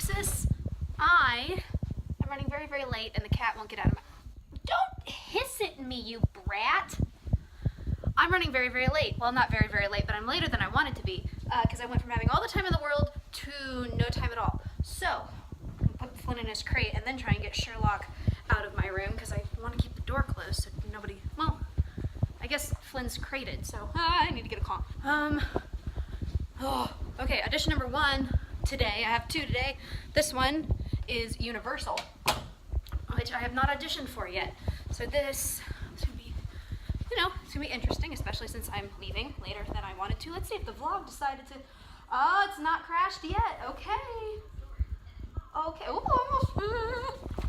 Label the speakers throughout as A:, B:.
A: Sis, I am running very, very late and the cat won't get out of my... Don't hiss at me, you brat! I'm running very, very late. Well, not very, very late, but I'm later than I wanted to be because I went from having all the time in the world to no time at all. So, put Flynn in his crate and then try and get Sherlock out of my room because I want to keep the door closed so nobody... Well, I guess Flynn's crated, so I need to get a call. Okay, audition number 1 today. I have 2 today. This one is Universal, which I have not auditioned for yet. So this is gonna be, it's gonna be interesting, especially since I'm leaving later than I wanted to. Let's see if the vlog decided to, oh, it's not crashed yet. Okay. Okay, ooh,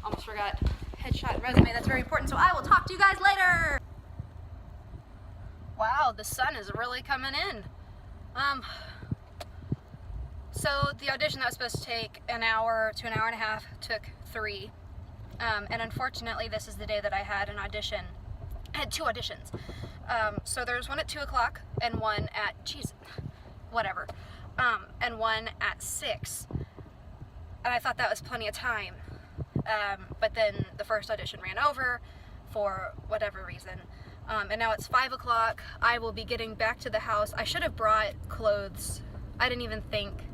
A: almost forgot headshot and resume. That's very important, so I will talk to you guys later. Wow, the sun is really coming in. So the audition that was supposed to take an hour to an hour and a half took 3. And unfortunately, this is the day that I had an audition. I had 2 auditions. So there was one at 2 o'clock and one at, and one at 6. And I thought that was plenty of time. But then the first audition ran over for whatever reason. And now it's 5 o'clock. I will be getting back to the house. I should have brought clothes. I didn't even think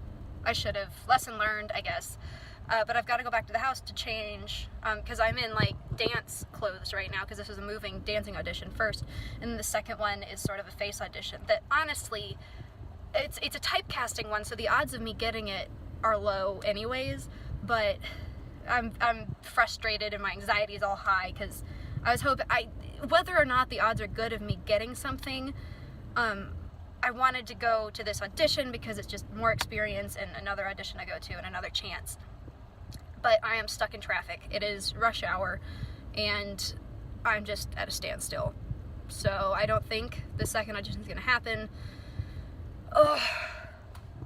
A: I should have. Lesson learned, I guess. But I've got to go back to the house to change because I'm in like dance clothes right now because this was a moving dancing audition first, and then the second one is sort of a face audition that honestly it's a typecasting one, so the odds of me getting it are low anyways, but I'm frustrated and my anxiety is all high because I was hoping whether or not the odds are good of me getting something, I wanted to go to this audition because it's just more experience and another audition I go to and another chance. But I am stuck in traffic. It is rush hour and I'm just at a standstill. So I don't think the second audition is going to happen. Oh,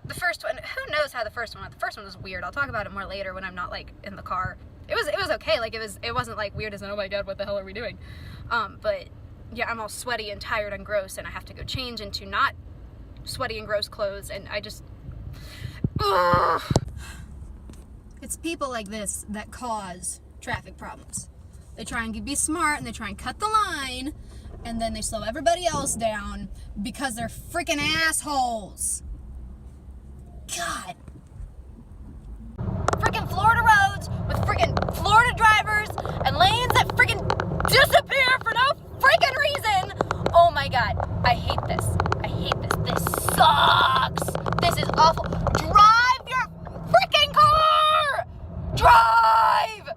A: the first one, who knows how the first one went. The first one was weird. I'll talk about it more later when I'm not like in the car. It was okay. Like it wasn't like weird as in, oh my god, what the hell are we doing? But yeah, I'm all sweaty and tired and gross and I have to go change into not sweaty and gross clothes and I just... Ugh. It's people like this that cause traffic problems. They try and be smart and they try and cut the line and then they slow everybody else down because they're freaking assholes. God. Freaking Florida roads with freaking Florida drivers and lanes that freaking disappear for no freaking reason. Oh my god. I hate this. I hate this. This sucks. This is awful. Drive your freaking car! Drive!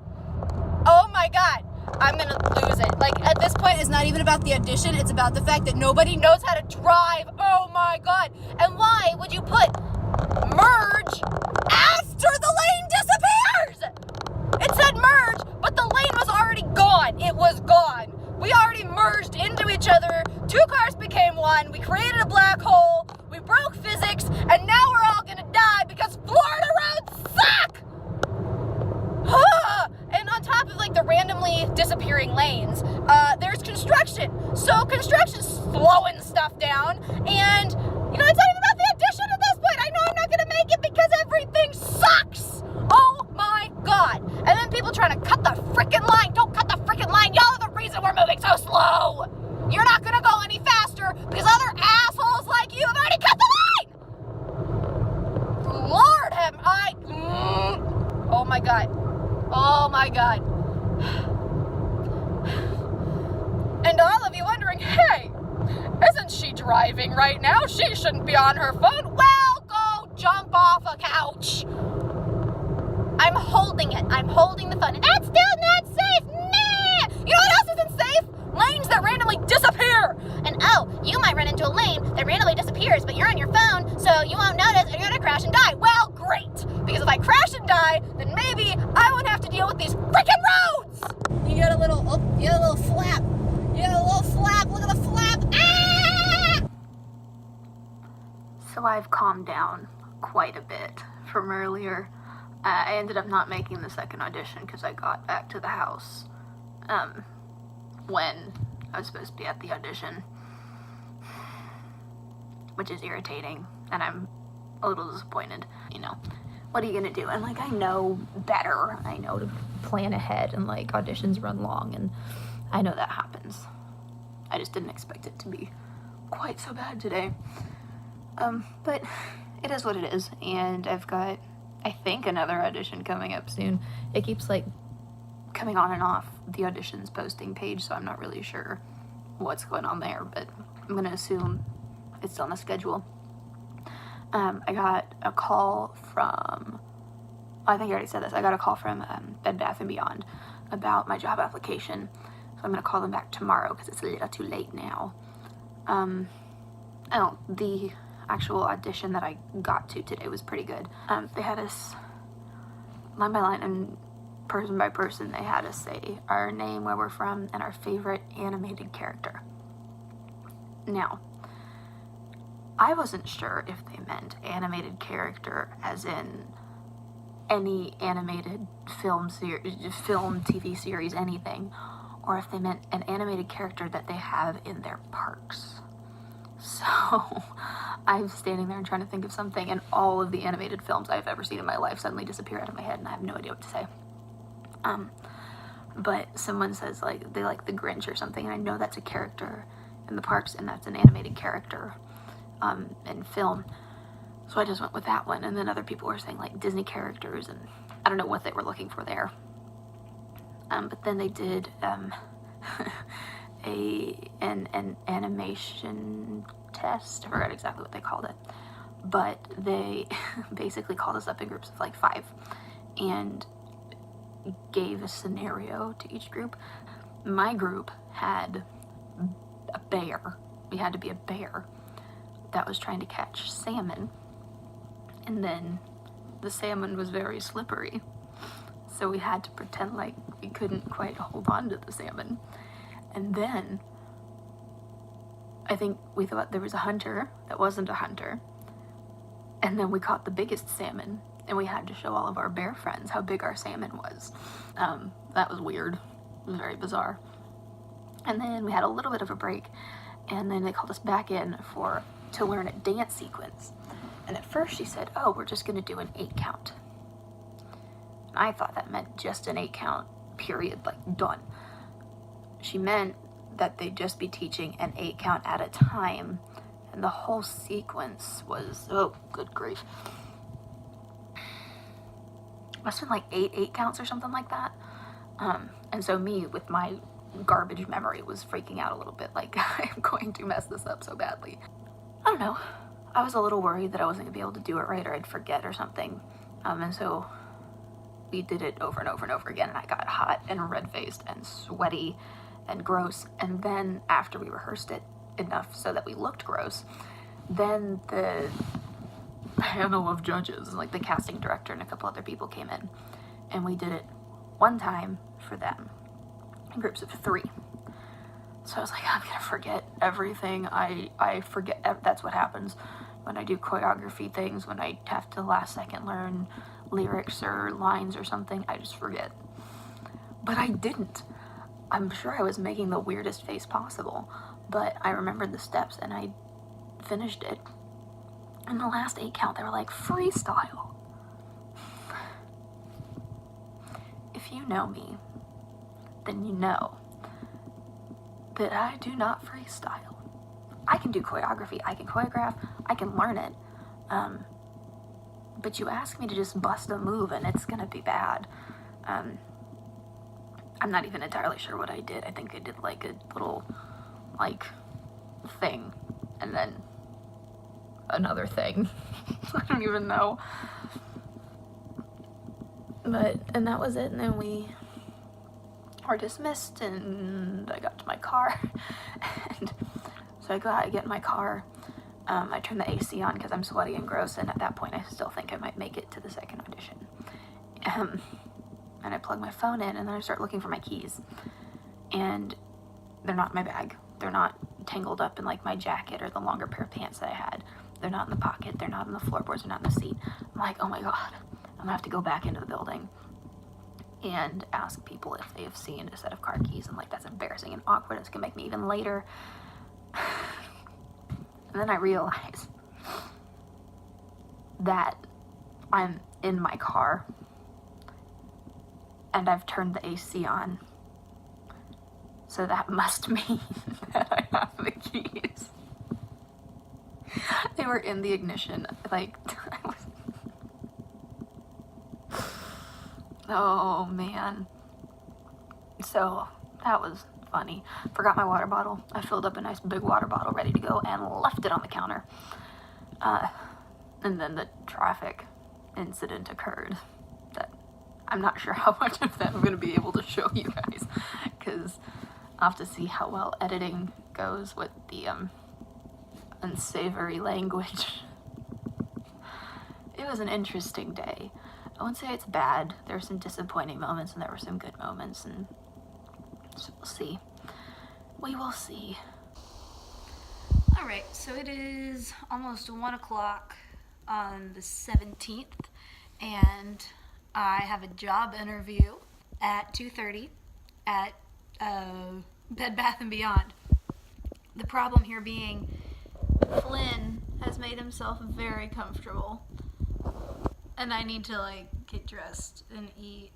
A: Oh my god. I'm gonna lose it. Like, at this point, it's not even about the audition. It's about the fact that nobody knows how to drive. Oh my god. And why would you put merge after the lane disappears? It said merge, but the lane was already gone. It was gone. We already merged into each other. 2 cars became one. We created a black hole. We broke physics, and now we're all gonna die because Florida roads suck! And on top of like the randomly disappearing lanes, there's construction. So construction's slowing stuff down, and it's not even about the audition at this point. I know I'm not gonna make it because everything sucks. Oh my god. And then people trying to cut the freaking line. Don't cut the freaking line. Y'all are the reason we're moving so slow. You're not gonna go any faster because other assholes like you have already cut the line. Lord have oh my god. Oh my god. And all of you wondering, hey, isn't she driving right now? She shouldn't be on her phone. Well, go jump off a couch. I'm holding it. I'm holding the phone. And that's still not safe. Nah. You know what else isn't safe? Lanes that randomly disappear. And you might run into a lane that randomly disappears, but you're on your phone, so you won't notice and you're gonna crash and die. Well, great. Because if I crash and die, then maybe I won't have to deal with these freaking roads. You got a little flap. You got a little flap. Look at the flap. Ah! So I've calmed down quite a bit from earlier. I ended up not making the second audition because I got back to the house when I was supposed to be at the audition, which is irritating, and I'm a little disappointed. what are you gonna do? And like, I know better. I know to plan ahead, and like auditions run long, and I know that happens. I just didn't expect it to be quite so bad today. But it is what it is, and I've got, I think, another audition coming up soon. It keeps like coming on and off the auditions posting page, so I'm not really sure what's going on there, but I'm gonna assume it's on the schedule. I got a call from, I think I already said this, I got a call from Bed Bath & Beyond about my job application, so I'm gonna call them back tomorrow because it's a little too late now. The actual audition that I got to today was pretty good. They had us, line by line and person by person, they had us say our name, where we're from, and our favorite animated character. Now, I wasn't sure if they meant animated character as in any animated film, TV series, anything, or if they meant an animated character that they have in their parks. So I'm standing there and trying to think of something, and all of the animated films I've ever seen in my life suddenly disappear out of my head, and I have no idea what to say. But someone says like they like the Grinch or something, and I know that's a character in the parks, and that's an animated character in film. So I just went with that one, and then other people were saying like Disney characters, and I don't know what they were looking for there. But then they did an animation test. I forgot exactly what they called it, but they basically called us up in groups of like 5 and gave a scenario to each group. My group had a bear. We had to be a bear that was trying to catch salmon, and then the salmon was very slippery, so we had to pretend like we couldn't quite hold on to the salmon. And then I think we thought there was a hunter that wasn't a hunter, and then we caught the biggest salmon, and we had to show all of our bear friends how big our salmon was. That was weird. It was very bizarre. And then we had a little bit of a break, and then they called us back in to learn a dance sequence. And at first she said, oh, we're just going to do an 8 count. And I thought that meant just an 8 count, period, like done. She meant that they'd just be teaching an 8 count at a time, and the whole sequence was, oh, good grief. Must have been like 8 counts or something like that. And so me, with my garbage memory, was freaking out a little bit, like, I'm going to mess this up so badly. I don't know. I was a little worried that I wasn't going to be able to do it right, or I'd forget or something. And so we did it over and over and over again, and I got hot and red-faced and sweaty and gross. And then after we rehearsed it enough so that we looked gross, then the panel of judges, like the casting director and a couple other people, came in, and we did it one time for them in groups of 3. So I was like, I'm gonna forget everything. I forget. That's what happens when I do choreography things, when I have to last second learn lyrics or lines or something. I just forget. But I didn't. I'm sure I was making the weirdest face possible, but I remembered the steps and I finished it. In the last 8 count, they were like, freestyle. If you know me, then you know that I do not freestyle. I can do choreography, I can choreograph, I can learn it, but you ask me to just bust a move and it's gonna be bad. I'm not even entirely sure what I did. I think I did like a little, like, thing, and then another thing. I don't even know. And that was it, and then we were dismissed, and I got to my car, and so I get in my car, I turn the AC on because I'm sweaty and gross, and at that point I still think I might make it to the second audition. And I plug my phone in, and then I start looking for my keys, and they're not in my bag. They're not tangled up in like my jacket or the longer pair of pants that I had. They're not in the pocket, they're not in the floorboards, they're not in the seat. I'm like, oh my god, I'm gonna have to go back into the building and ask people if they have seen a set of car keys, and like, that's embarrassing and awkward. It's gonna make me even later. And then I realize that I'm in my car and I've turned the AC on. So that must mean that I have the keys. They were in the ignition. Like, oh man. So that was funny. Forgot my water bottle. I filled up a nice big water bottle ready to go and left it on the counter. And then the traffic incident occurred. That I'm not sure how much of that I'm going to be able to show you guys, because I'll have to see how well editing goes with the unsavory language. It was an interesting day. I wouldn't say it's bad. There were some disappointing moments and there were some good moments, and so we'll see. We will see. Alright, so it is almost 1 o'clock on the 17th, and I have a job interview at 2:30 at Bed Bath & Beyond. The problem here being Flynn has made himself very comfortable, and I need to like get dressed and eat,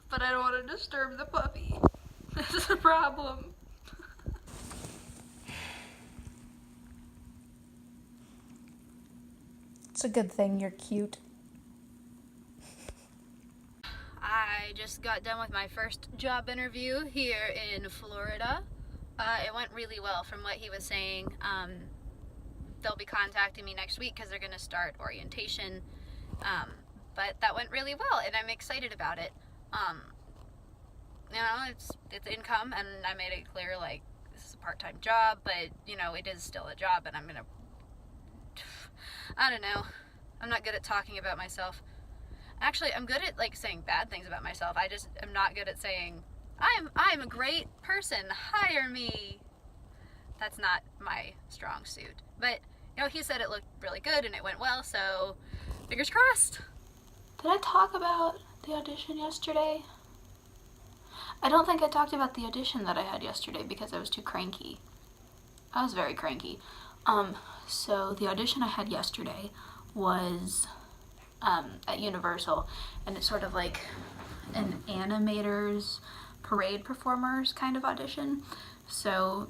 A: but I don't want to disturb the puppy. This is a problem.
B: It's a good thing you're cute.
A: I just got done with my first job interview here in Florida. It went really well from what he was saying. They'll be contacting me next week because they're going to start orientation. But that went really well, and I'm excited about it. You know, it's income, and I made it clear, like, this is a part-time job, but, you know, it is still a job, and I'm going to... I don't know. I'm not good at talking about myself. Actually, I'm good at, like, saying bad things about myself. I just am not good at saying, I'm a great person, hire me. That's not my strong suit. But, you know, he said it looked really good and it went well, so fingers crossed.
B: Did I talk about the audition yesterday? I don't think I talked about the audition that I had yesterday because I was too cranky. I was very cranky. So the audition I had yesterday was at Universal, and it's sort of like an animators, parade performers kind of audition. So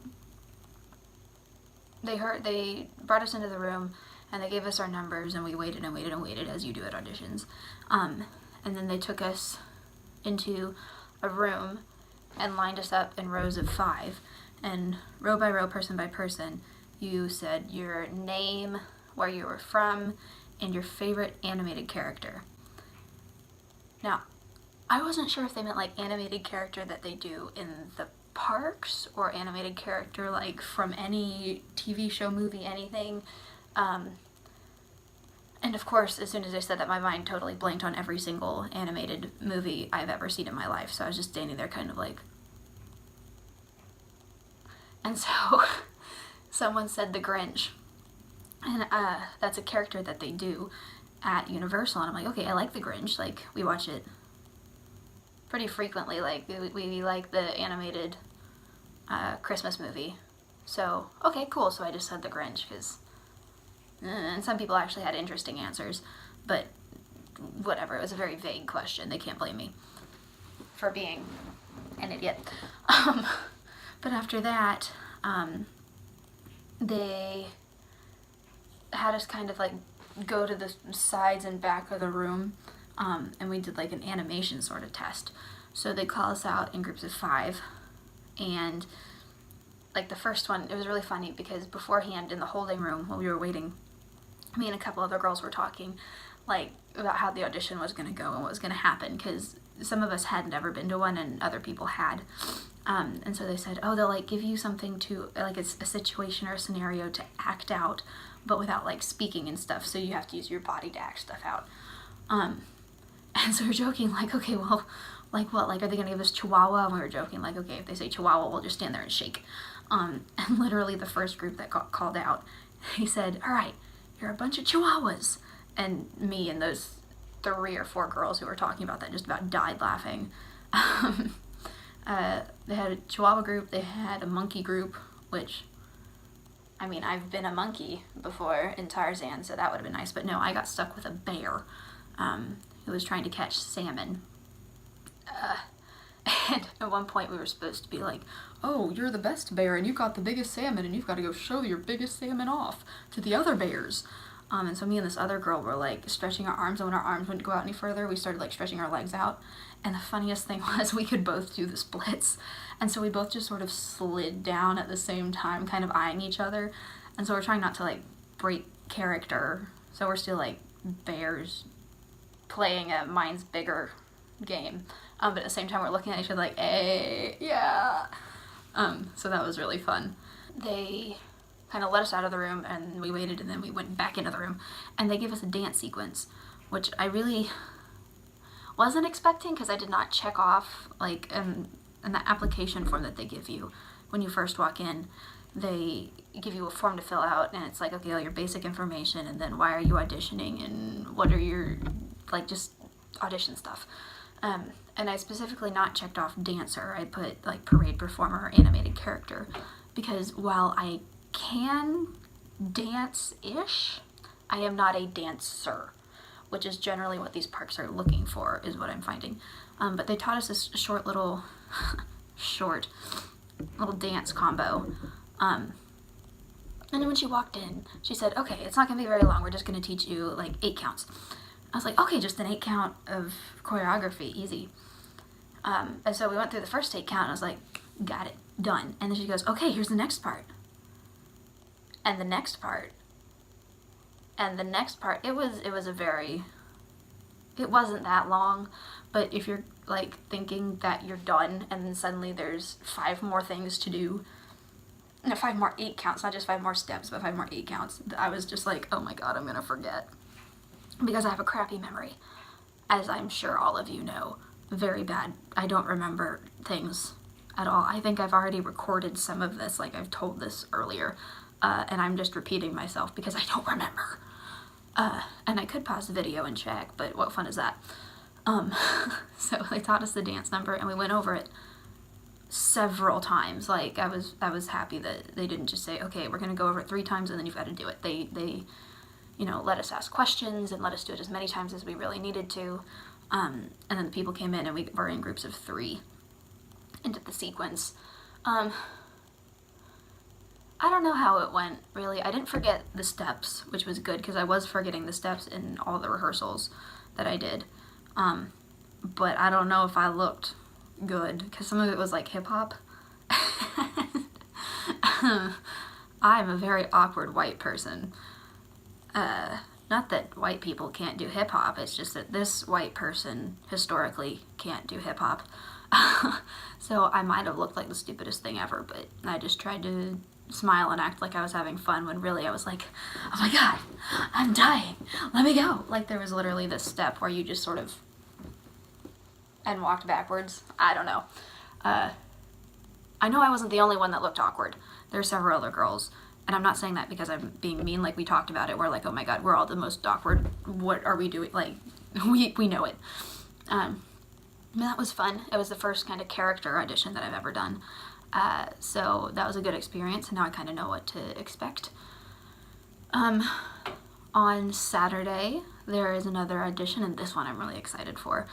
B: they brought us into the room and they gave us our numbers, and we waited and waited and waited as you do at auditions. And then they took us into a room and lined us up in rows of 5, and row by row, person by person, you said your name, where you were from, and your favorite animated character. Now, I wasn't sure if they meant like animated character that they do in the parks, or animated character like from any TV show, movie, anything. And of course, as soon as I said that, my mind totally blanked on every single animated movie I've ever seen in my life. So I was just standing there kind of like... And so someone said the Grinch. And that's a character that they do at Universal. And I'm like, okay, I like the Grinch. Like, we watch it pretty frequently. Like, we like the animated Christmas movie. So, okay, cool. So I just said the Grinch because... And some people actually had interesting answers, but whatever, it was a very vague question. They can't blame me for being an idiot. But after that, they had us kind of like go to the sides and back of the room, and we did like an animation sort of test. So they call us out in groups of 5, and like the first one, it was really funny because beforehand in the holding room while we were waiting, me and a couple other girls were talking like about how the audition was going to go and what was going to happen, because some of us hadn't ever been to one and other people had. And so they said, oh, they'll like give you something to, like, it's a situation or a scenario to act out, but without like speaking and stuff, so you have to use your body to act stuff out. And so we were joking like, okay, well, like what, like are they gonna give us Chihuahua? And we were joking like, okay, if they say Chihuahua, we'll just stand there and shake. And literally the first group that got called out, he said, all right, you're a bunch of Chihuahuas. And me and those 3 or 4 girls who were talking about that just about died laughing. They had a Chihuahua group, they had a monkey group, which I mean, I've been a monkey before in Tarzan, so that would have been nice. But no, I got stuck with a bear who was trying to catch salmon. And at one point we were supposed to be like, oh, you're the best bear and you got the biggest salmon and you've got to go show your biggest salmon off to the other bears. And so me and this other girl were like stretching our arms, and when our arms wouldn't go out any further, we started like stretching our legs out. And the funniest thing was we could both do the splits. And so we both just sort of slid down at the same time, kind of eyeing each other. And so we're trying not to like break character. So we're still like bears playing a mine's bigger game. But at the same time we're looking at each other like, hey, yeah. So that was really fun. They kind of let us out of the room and we waited, and then we went back into the room and they gave us a dance sequence, which I really wasn't expecting because I did not check off like in the application form that they give you when you first walk in. They give you a form to fill out, and it's like, okay, all your basic information, and then why are you auditioning, and what are your like just audition stuff. And I specifically not checked off dancer. I put like parade performer or animated character, because while I can dance-ish, I am not a dancer, which is generally what these parks are looking for, is what I'm finding. But they taught us this short little dance combo. And then when she walked in, she said, okay, it's not gonna be very long. We're just gonna teach you like 8 counts. I was like, okay, just an 8 count of choreography, easy. And so we went through the first 8 count, and I was like, got it, done. And then she goes, okay, here's the next part. And the next part. And the next part, it wasn't that long, but if you're like thinking that you're done and then suddenly there's 5 more things to do, no, 5 more 8 counts, not just 5 more steps, but 5 more 8 counts, I was just like, oh my god, I'm gonna forget. Because I have a crappy memory, as I'm sure all of you know. Very bad. I don't remember things at all. I think I've already recorded some of this, like I've told this earlier, and I'm just repeating myself because I don't remember. And I could pause the video and check, but what fun is that? So they taught us the dance number, and we went over it several times. Like I was happy that they didn't just say, okay, we're gonna go over it 3 times and then you've got to do it. They you know, let us ask questions and let us do it as many times as we really needed to. And then the people came in and we were in groups of 3 into the sequence. I don't know how it went, really. I didn't forget the steps, which was good, because I was forgetting the steps in all the rehearsals that I did. But I don't know if I looked good, because some of it was like hip-hop. I'm a very awkward white person. Not that white people can't do hip-hop, it's just that this white person historically can't do hip-hop. So I might have looked like the stupidest thing ever, but I just tried to smile and act like I was having fun, when really I was like, oh my god, I'm dying, let me go. Like there was literally this step where you just sort of and walked backwards. I don't know. I know I wasn't the only one that looked awkward. There are several other girls, and I'm not saying that because I'm being mean. Like we talked about it, we're like, oh my god, we're all the most awkward, what are we doing? Like we know it. That was fun. It was the first kind of character audition that I've ever done. So that was a good experience, and now I kind of know what to expect. On Saturday, there is another audition, and this one I'm really excited for.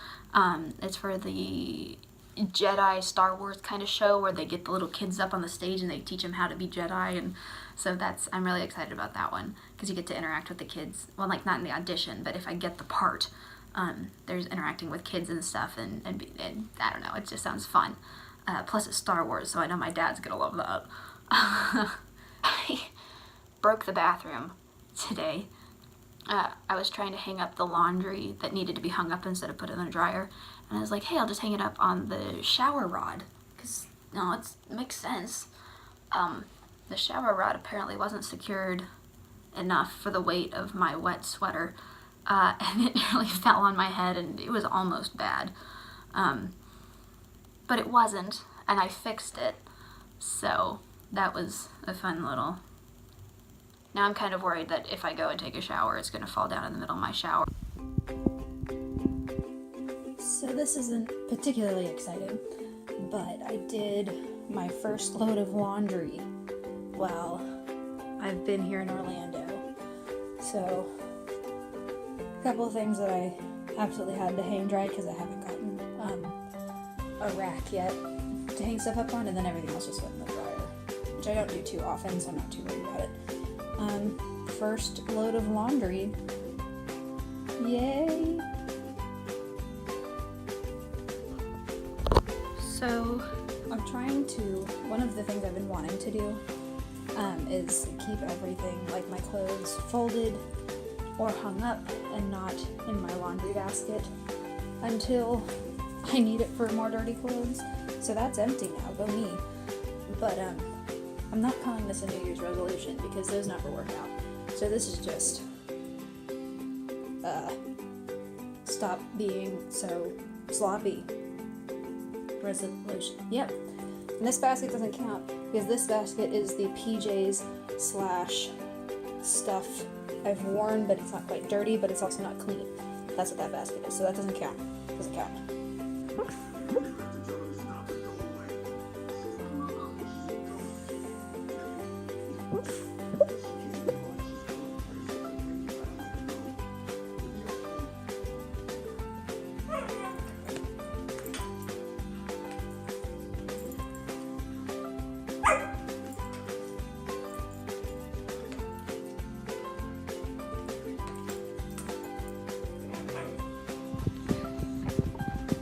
B: It's for the Jedi Star Wars kind of show where they get the little kids up on the stage and they teach them how to be Jedi, and so I'm really excited about that one, because you get to interact with the kids. Well, like not in the audition, but if I get the part, there's interacting with kids and stuff, and I don't know, it just sounds fun. Plus it's Star Wars, so I know my dad's gonna love that. I broke the bathroom today. I was trying to hang up the laundry that needed to be hung up instead of put it in the dryer, and I was like, hey, I'll just hang it up on the shower rod, because, no, it makes sense. The shower rod apparently wasn't secured enough for the weight of my wet sweater, and it nearly fell on my head, and it was almost bad. But it wasn't, and I fixed it, so that was a fun little... Now I'm kind of worried that if I go and take a shower, it's going to fall down in the middle of my shower. So this isn't particularly exciting, but I did my first load of laundry while I've been here in Orlando. So, a couple of things that I absolutely had to hang dry because I haven't gotten a rack yet to hang stuff up on, and then everything else just went in the dryer, which I don't do too often, so I'm not too worried about it. First load of laundry. Yay! So, I'm trying to, one of the things I've been wanting to do is keep everything, like my clothes, folded or hung up and not in my laundry basket until I need it for more dirty clothes. So that's empty now, go me. But I'm not calling this a New Year's resolution because those never work out. So this is just stop being so sloppy resolution. Yep. And this basket doesn't count because this basket is the PJs / stuff I've worn, but it's not quite dirty, but it's also not clean. That's what that basket is, so that doesn't count. Doesn't count.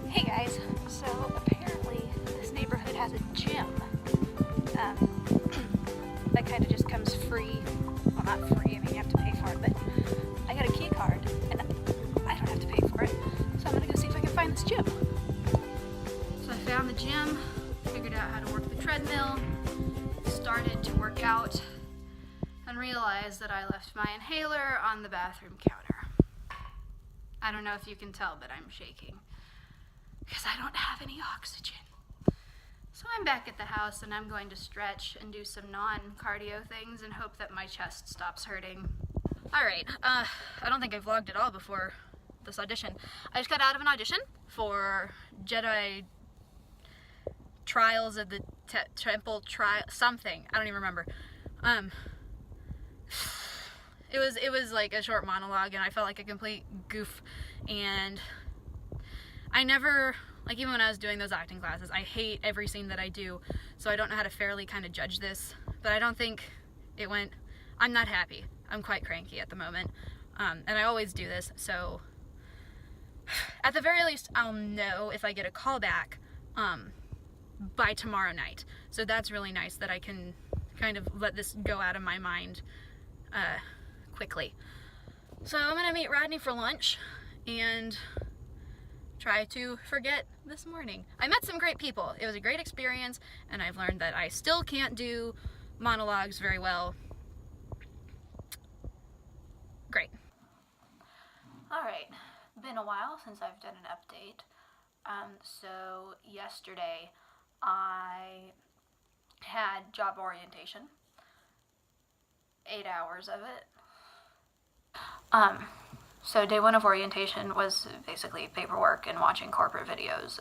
A: Hey guys, so apparently this neighborhood has a gym that kind of just comes free. Well, not free, I mean you have to pay for it, but I got a key card and I don't have to pay for it, so I'm gonna go see if I can find this gym. So I found the gym, figured out how to work the treadmill, started to work out, and realized that I left my inhaler on the bathroom counter. I don't know if you can tell, but I'm shaking because I don't have any oxygen. So I'm back at the house and I'm going to stretch and do some non-cardio things and hope that my chest stops hurting. Alright, I don't think I vlogged at all before this audition. I just got out of an audition for Jedi Trials of the Temple Trial, something, I don't even remember. It was like a short monologue and I felt like a complete goof, and I never, like even when I was doing those acting classes, I hate every scene that I do, so I don't know how to fairly kind of judge this, but I don't think it went, I'm not happy. I'm quite cranky at the moment, and I always do this, so at the very least I'll know if I get a call back by tomorrow night. So that's really nice that I can kind of let this go out of my mind quickly. So I'm gonna meet Rodney for lunch and try to forget this morning. I met some great people. It was a great experience, and I've learned that I still can't do monologues very well. Great. Alright, been a while since I've done an update. So yesterday I had job orientation. 8 hours of it. So day one of orientation was basically paperwork and watching corporate videos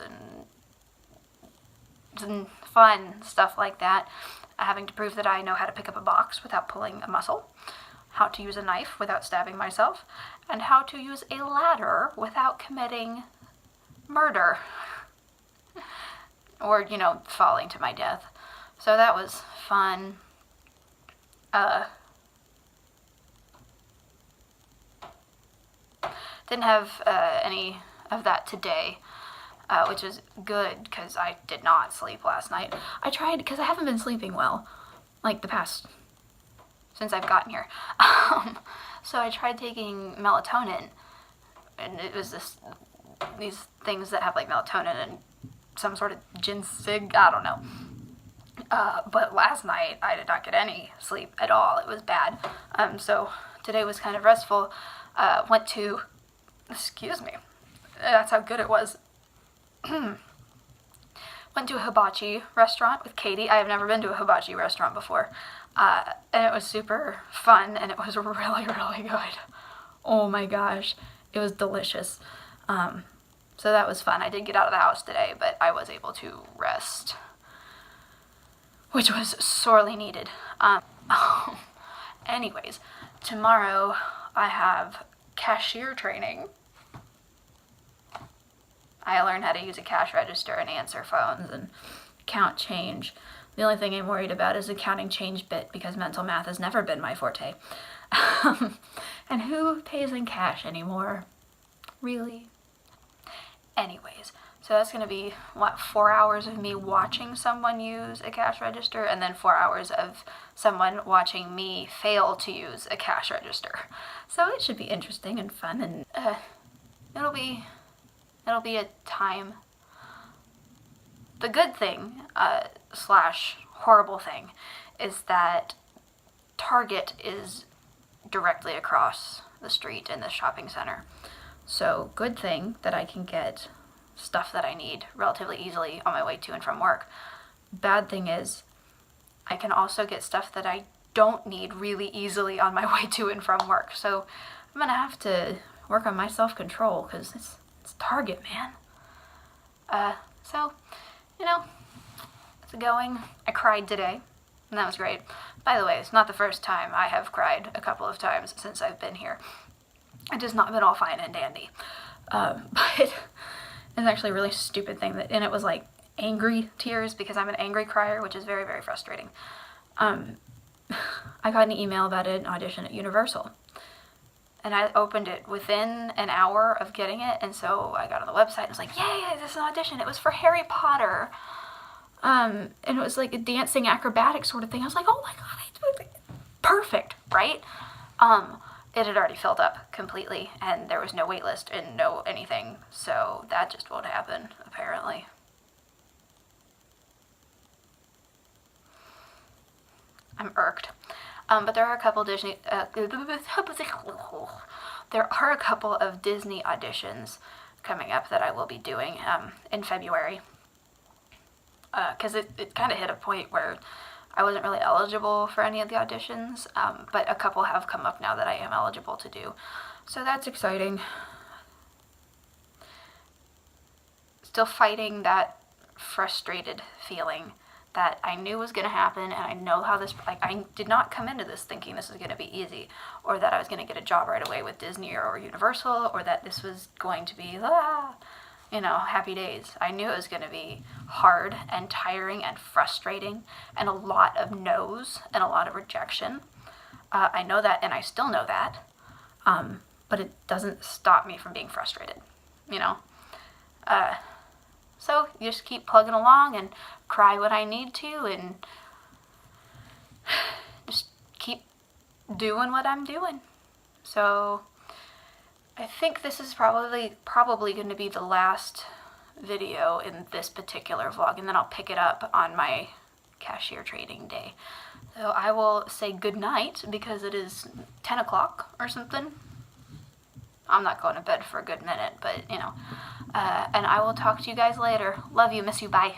A: and fun stuff like that. Having to prove that I know how to pick up a box without pulling a muscle, how to use a knife without stabbing myself, and how to use a ladder without committing murder. Or, you know, falling to my death. So that was fun. Didn't have any of that today, which is good because I did not sleep last night. I tried, because I haven't been sleeping well, like the past, since I've gotten here. So I tried taking melatonin, and it was these things that have like melatonin and some sort of ginseng, I don't know. But last night I did not get any sleep at all. It was bad. So today was kind of restful. Went to, excuse me, that's how good it was. Went to a hibachi restaurant with Katie. I have never been to a hibachi restaurant before. And it was super fun, and it was really, really good. Oh my gosh, it was delicious. So that was fun. I did get out of the house today, but I was able to rest, which was sorely needed.
B: Anyways, tomorrow I have cashier training. I learned how to use a cash register and answer phones and count change. The only thing I'm worried about is the counting change bit because mental math has never been my forte. And who pays in cash anymore? Really? Anyways, so that's going to be, 4 hours of me watching someone use a cash register and then 4 hours of someone watching me fail to use a cash register. So it should be interesting and fun, and it'll be a time. The good thing, slash horrible thing, is that Target is directly across the street in this shopping center. So good thing that I can get stuff that I need relatively easily on my way to and from work. Bad thing is I can also get stuff that I don't need really easily on my way to and from work. So I'm gonna have to work on my self-control because it's Target, man. So, it's going. I cried today, and that was great. By the way, it's not the first time I have cried a couple of times since I've been here. It has not been all fine and dandy. But it's actually a really stupid thing and it was like angry tears because I'm an angry crier, which is very, very frustrating. I got an email about an audition at Universal. And I opened it within an hour of getting it, and so I got on the website and was like, yay, this is an audition. It was for Harry Potter. And it was like a dancing acrobatic sort of thing. I was like, oh my god, perfect, right? It had already filled up completely, and there was no wait list and no anything, so that just won't happen, apparently. I'm irked. But there are a couple Disney auditions coming up that I will be doing in February. Because it kind of hit a point where I wasn't really eligible for any of the auditions, but a couple have come up now that I am eligible to do. So that's exciting. Still fighting that frustrated feeling that I knew was going to happen, and I know how this, I did not come into this thinking this was going to be easy, or that I was going to get a job right away with Disney or Universal, or that this was going to be, happy days. I knew it was going to be hard and tiring and frustrating, and a lot of no's and a lot of rejection. I know that, and I still know that, but it doesn't stop me from being frustrated, So you just keep plugging along and cry when I need to and just keep doing what I'm doing. So I think this is probably going to be the last video in this particular vlog, and then I'll pick it up on my cashier training day. So I will say good night because it is 10 o'clock or something. I'm not going to bed for a good minute, but and I will talk to you guys later. Love you, miss you, bye.